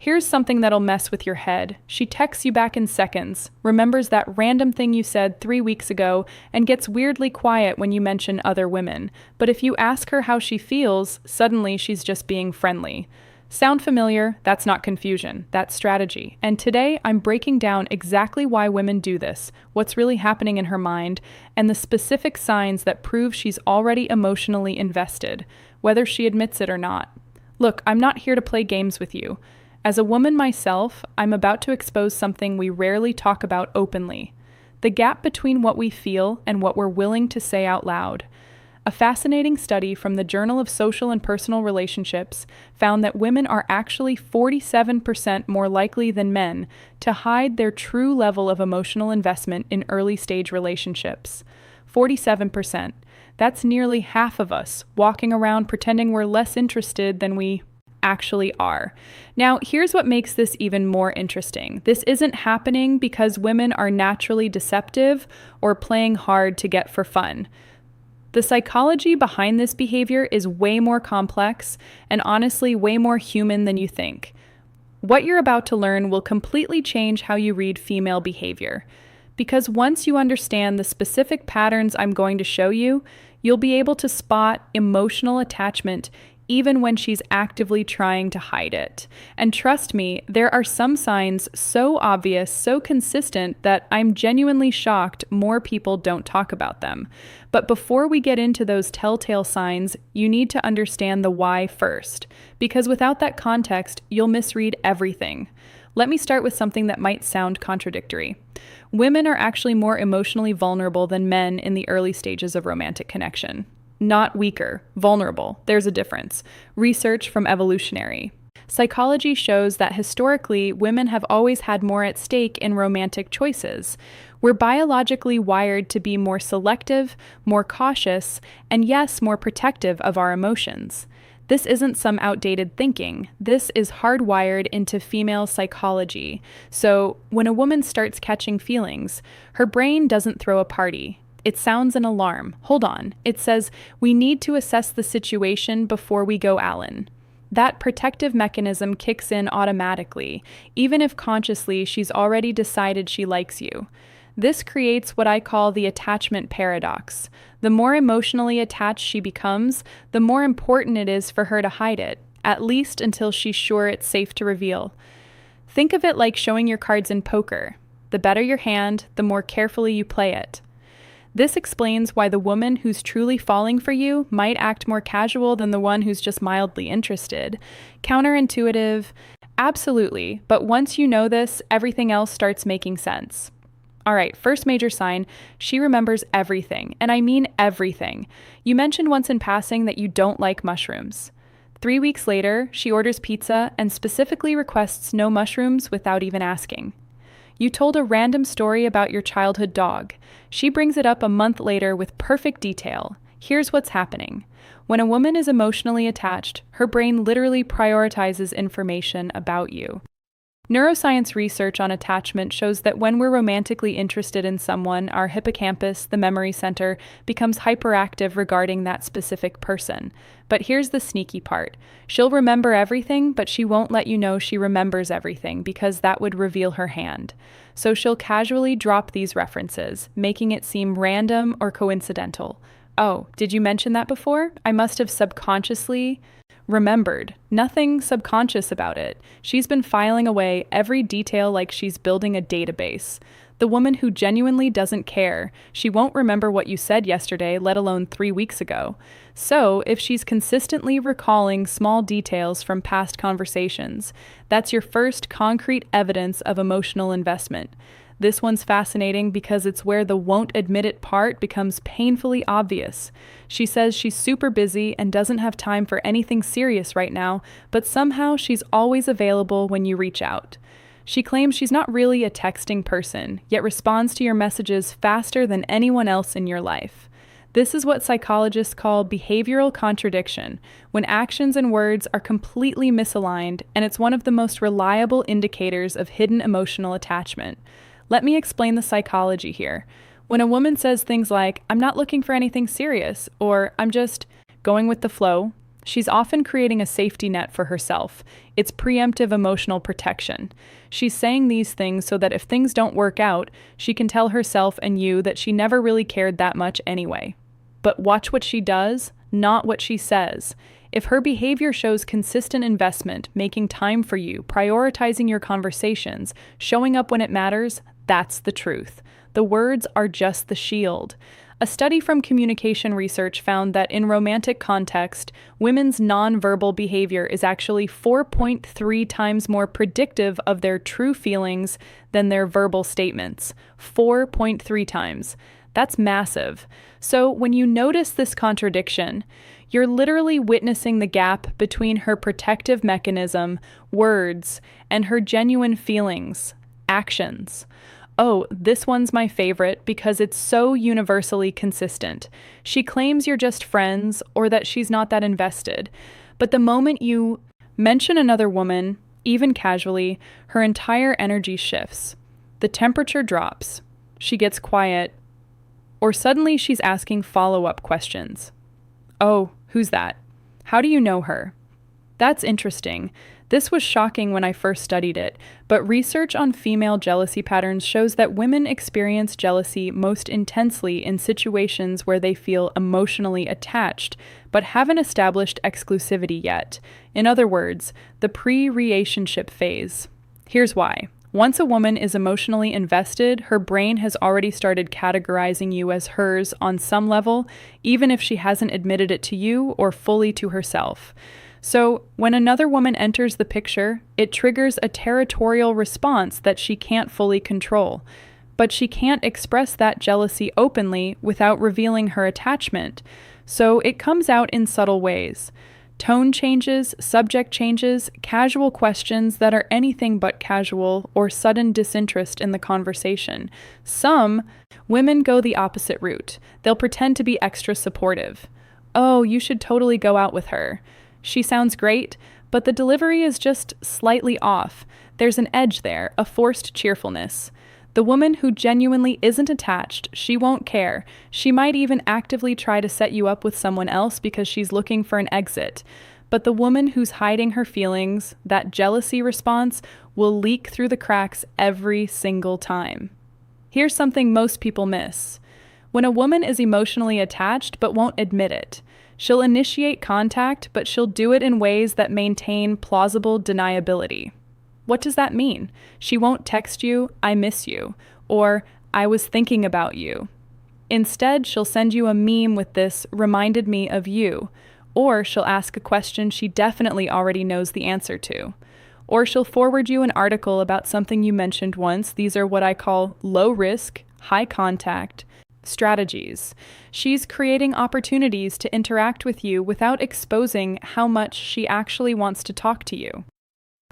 Here's something that'll mess with your head. She texts you back in seconds, remembers that random thing you said 3 weeks ago, and gets weirdly quiet when you mention other women. But if you ask her how she feels, suddenly she's just being friendly. Sound familiar? That's not confusion, that's strategy. And today I'm breaking down exactly why women do this, what's really happening in her mind, and the specific signs that prove she's already emotionally invested, whether she admits it or not. Look, I'm not here to play games with you. As a woman myself, I'm about to expose something we rarely talk about openly: the gap between what we feel and what we're willing to say out loud. A fascinating study from the Journal of Social and Personal Relationships found that women are actually 47% more likely than men to hide their true level of emotional investment in early-stage relationships. 47%. That's nearly half of us walking around pretending we're less interested than we actually are. Now, here's what makes this even more interesting. This isn't happening because women are naturally deceptive or playing hard to get for fun. The psychology behind this behavior is way more complex and honestly way more human than you think. What you're about to learn will completely change how you read female behavior. Because once you understand the specific patterns I'm going to show you, you'll be able to spot emotional attachment even when she's actively trying to hide it. And trust me, there are some signs so obvious, so consistent, that I'm genuinely shocked more people don't talk about them. But before we get into those telltale signs, you need to understand the why first, because without that context, you'll misread everything. Let me start with something that might sound contradictory. Women are actually more emotionally vulnerable than men in the early stages of romantic connection. Not weaker, vulnerable. There's a difference. Research from Evolutionary. Psychology shows that historically, women have always had more at stake in romantic choices. We're biologically wired to be more selective, more cautious, and yes, more protective of our emotions. This isn't some outdated thinking. This is hardwired into female psychology. So, when a woman starts catching feelings, her brain doesn't throw a party. It sounds an alarm. Hold on. It says, we need to assess the situation before we go Allen. That protective mechanism kicks in automatically, even if consciously she's already decided she likes you. This creates what I call the attachment paradox. The more emotionally attached she becomes, the more important it is for her to hide it, at least until she's sure it's safe to reveal. Think of it like showing your cards in poker. The better your hand, the more carefully you play it. This explains why the woman who's truly falling for you might act more casual than the one who's just mildly interested. Counterintuitive? Absolutely, but once you know this, everything else starts making sense. All right, first major sign, she remembers everything, and I mean everything. You mentioned once in passing that you don't like mushrooms. 3 weeks later, she orders pizza and specifically requests no mushrooms without even asking. You told a random story about your childhood dog. She brings it up a month later with perfect detail. Here's what's happening. When a woman is emotionally attached, her brain literally prioritizes information about you. Neuroscience research on attachment shows that when we're romantically interested in someone, our hippocampus, the memory center, becomes hyperactive regarding that specific person. But here's the sneaky part. She'll remember everything, but she won't let you know she remembers everything because that would reveal her hand. So she'll casually drop these references, making it seem random or coincidental. Oh, did you mention that before? I must have subconsciously remembered. Nothing subconscious about it. She's been filing away every detail like she's building a database. The woman who genuinely doesn't care. She won't remember what you said yesterday, let alone 3 weeks ago. So, if she's consistently recalling small details from past conversations, that's your first concrete evidence of emotional investment. This one's fascinating because it's where the won't admit it part becomes painfully obvious. She says she's super busy and doesn't have time for anything serious right now, but somehow she's always available when you reach out. She claims she's not really a texting person, yet responds to your messages faster than anyone else in your life. This is what psychologists call behavioral contradiction, when actions and words are completely misaligned, and it's one of the most reliable indicators of hidden emotional attachment. Let me explain the psychology here. When a woman says things like, I'm not looking for anything serious, or I'm just going with the flow, She's often creating a safety net for herself. It's preemptive emotional protection. She's saying these things so that if things don't work out, she can tell herself and you that she never really cared that much anyway. But watch what she does, not what she says. If her behavior shows consistent investment, making time for you, prioritizing your conversations, showing up when it matters, that's the truth. The words are just the shield. A study from communication research found that in romantic context, women's nonverbal behavior is actually 4.3 times more predictive of their true feelings than their verbal statements. 4.3 times. That's massive. So when you notice this contradiction, you're literally witnessing the gap between her protective mechanism, words, and her genuine feelings, actions. Oh, this one's my favorite because it's so universally consistent. She claims you're just friends or that she's not that invested. But the moment you mention another woman, even casually, her entire energy shifts. The temperature drops. She gets quiet. Or suddenly she's asking follow-up questions. Oh, who's that? How do you know her? That's interesting. This was shocking when I first studied it, but research on female jealousy patterns shows that women experience jealousy most intensely in situations where they feel emotionally attached, but haven't established exclusivity yet. In other words, the pre-relationship phase. Here's why. Once a woman is emotionally invested, her brain has already started categorizing you as hers on some level, even if she hasn't admitted it to you or fully to herself. So, when another woman enters the picture, it triggers a territorial response that she can't fully control. But she can't express that jealousy openly without revealing her attachment. So, it comes out in subtle ways. Tone changes, subject changes, casual questions that are anything but casual, or sudden disinterest in the conversation. Some women go the opposite route. They'll pretend to be extra supportive. Oh, you should totally go out with her. She sounds great, but the delivery is just slightly off. There's an edge there, a forced cheerfulness. The woman who genuinely isn't attached, she won't care. She might even actively try to set you up with someone else because she's looking for an exit. But the woman who's hiding her feelings, that jealousy response, will leak through the cracks every single time. Here's something most people miss. When a woman is emotionally attached but won't admit it, she'll initiate contact, but she'll do it in ways that maintain plausible deniability. What does that mean? She won't text you, "I miss you," or "I was thinking about you." Instead, she'll send you a meme with this "reminded me of you," or she'll ask a question she definitely already knows the answer to. Or she'll forward you an article about something you mentioned once. These are what I call low risk, high contact strategies. She's creating opportunities to interact with you without exposing how much she actually wants to talk to you.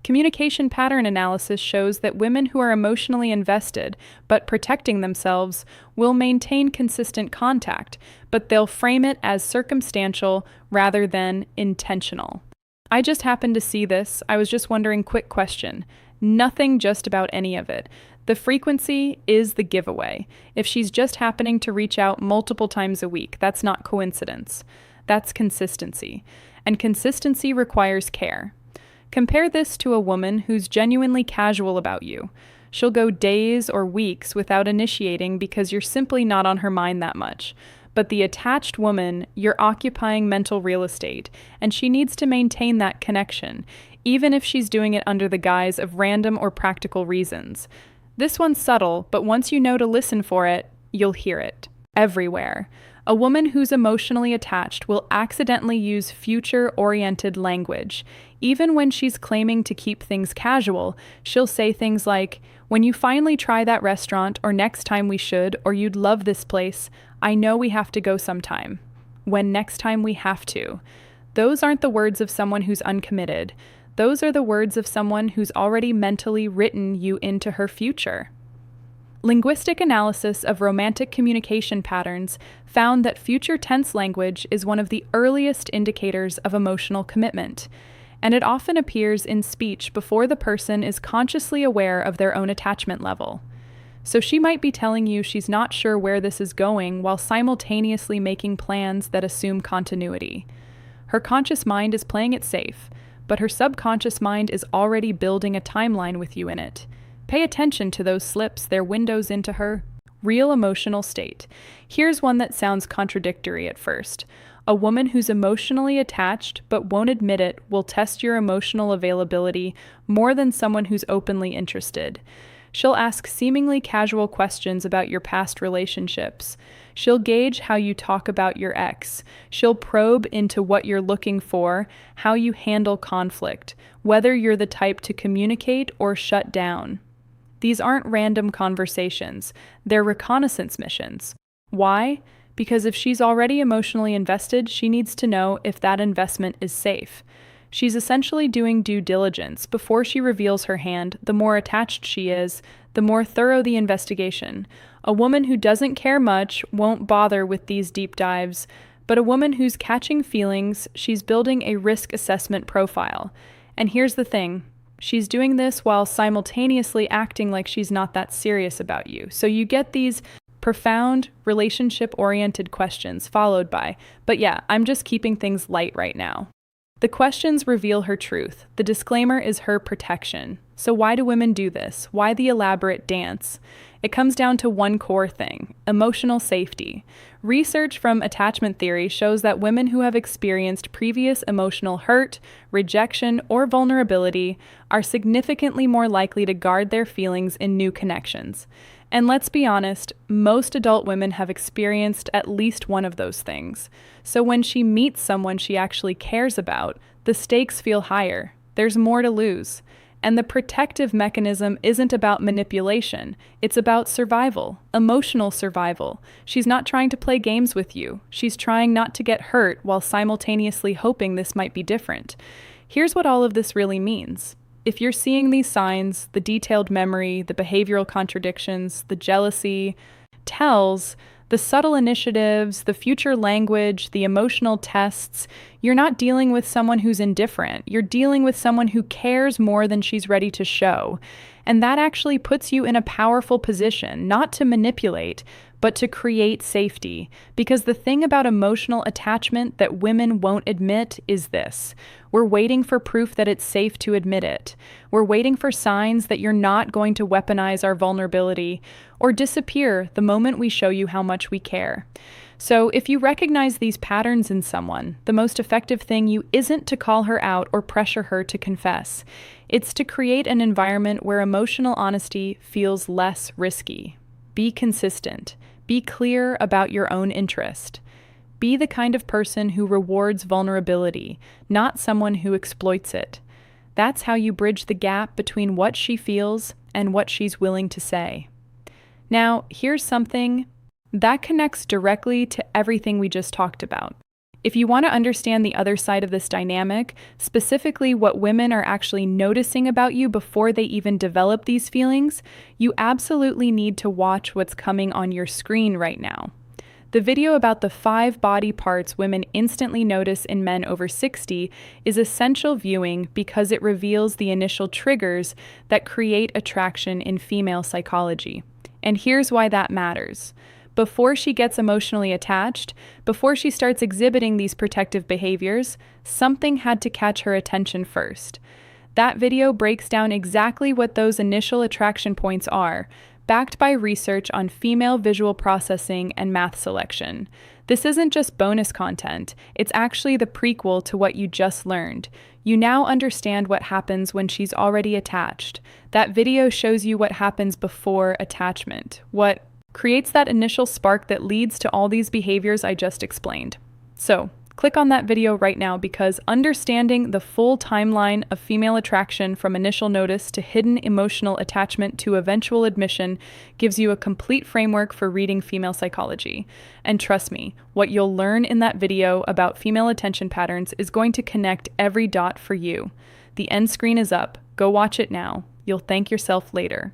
Communication pattern analysis shows that women who are emotionally invested but protecting themselves will maintain consistent contact, but they'll frame it as circumstantial rather than intentional. I just happened to see this. I was just wondering, quick question. Nothing just about any of it. The frequency is the giveaway. If she's just happening to reach out multiple times a week, that's not coincidence. That's consistency. And consistency requires care. Compare this to a woman who's genuinely casual about you. She'll go days or weeks without initiating because you're simply not on her mind that much. But the attached woman, you're occupying mental real estate, and she needs to maintain that connection, even if she's doing it under the guise of random or practical reasons. This one's subtle, but once you know to listen for it, you'll hear it. Everywhere. A woman who's emotionally attached will accidentally use future-oriented language. Even when she's claiming to keep things casual, she'll say things like, "When you finally try that restaurant," or "next time we should," or "you'd love this place," "I know we have to go sometime." When next time we have to. Those aren't the words of someone who's uncommitted. Those are the words of someone who's already mentally written you into her future. Linguistic analysis of romantic communication patterns found that future tense language is one of the earliest indicators of emotional commitment, and it often appears in speech before the person is consciously aware of their own attachment level. So she might be telling you she's not sure where this is going while simultaneously making plans that assume continuity. Her conscious mind is playing it safe, but her subconscious mind is already building a timeline with you in it. Pay attention to those slips, they're windows into her real emotional state. Here's one that sounds contradictory at first. A woman who's emotionally attached but won't admit it will test your emotional availability more than someone who's openly interested. She'll ask seemingly casual questions about your past relationships. She'll gauge how you talk about your ex. She'll probe into what you're looking for, how you handle conflict, whether you're the type to communicate or shut down. These aren't random conversations, they're reconnaissance missions. Why? Because if she's already emotionally invested, she needs to know if that investment is safe. She's essentially doing due diligence. Before she reveals her hand, the more attached she is, the more thorough the investigation. A woman who doesn't care much won't bother with these deep dives, but a woman who's catching feelings, she's building a risk assessment profile. And here's the thing. She's doing this while simultaneously acting like she's not that serious about you. So you get these profound, relationship-oriented questions followed by, but yeah, I'm just keeping things light right now. The questions reveal her truth. The disclaimer is her protection. So why do women do this? Why the elaborate dance? It comes down to one core thing: emotional safety. Research from attachment theory shows that women who have experienced previous emotional hurt, rejection, or vulnerability are significantly more likely to guard their feelings in new connections. And let's be honest, most adult women have experienced at least one of those things. So when she meets someone she actually cares about, the stakes feel higher. There's more to lose. And the protective mechanism isn't about manipulation. It's about survival, emotional survival. She's not trying to play games with you. She's trying not to get hurt while simultaneously hoping this might be different. Here's what all of this really means. If you're seeing these signs, the detailed memory, the behavioral contradictions, the jealousy, tells, the subtle initiatives, the future language, the emotional tests, you're not dealing with someone who's indifferent. You're dealing with someone who cares more than she's ready to show. And that actually puts you in a powerful position, not to manipulate, but to create safety. Because the thing about emotional attachment that women won't admit is this: we're waiting for proof that it's safe to admit it. We're waiting for signs that you're not going to weaponize our vulnerability or disappear the moment we show you how much we care. So if you recognize these patterns in someone, the most effective thing you isn't to call her out or pressure her to confess. It's to create an environment where emotional honesty feels less risky. Be consistent. Be clear about your own interest. Be the kind of person who rewards vulnerability, not someone who exploits it. That's how you bridge the gap between what she feels and what she's willing to say. Now, here's something that connects directly to everything we just talked about. If you want to understand the other side of this dynamic, specifically what women are actually noticing about you before they even develop these feelings, you absolutely need to watch what's coming on your screen right now. The video about the 5 body parts women instantly notice in men over 60 is essential viewing because it reveals the initial triggers that create attraction in female psychology. And here's why that matters. Before she gets emotionally attached, before she starts exhibiting these protective behaviors, something had to catch her attention first. That video breaks down exactly what those initial attraction points are, backed by research on female visual processing and math selection. This isn't just bonus content, it's actually the prequel to what you just learned. You now understand what happens when she's already attached. That video shows you what happens before attachment, what creates that initial spark that leads to all these behaviors I just explained. So, click on that video right now because understanding the full timeline of female attraction from initial notice to hidden emotional attachment to eventual admission gives you a complete framework for reading female psychology. And trust me, what you'll learn in that video about female attention patterns is going to connect every dot for you. The end screen is up. Go watch it now. You'll thank yourself later.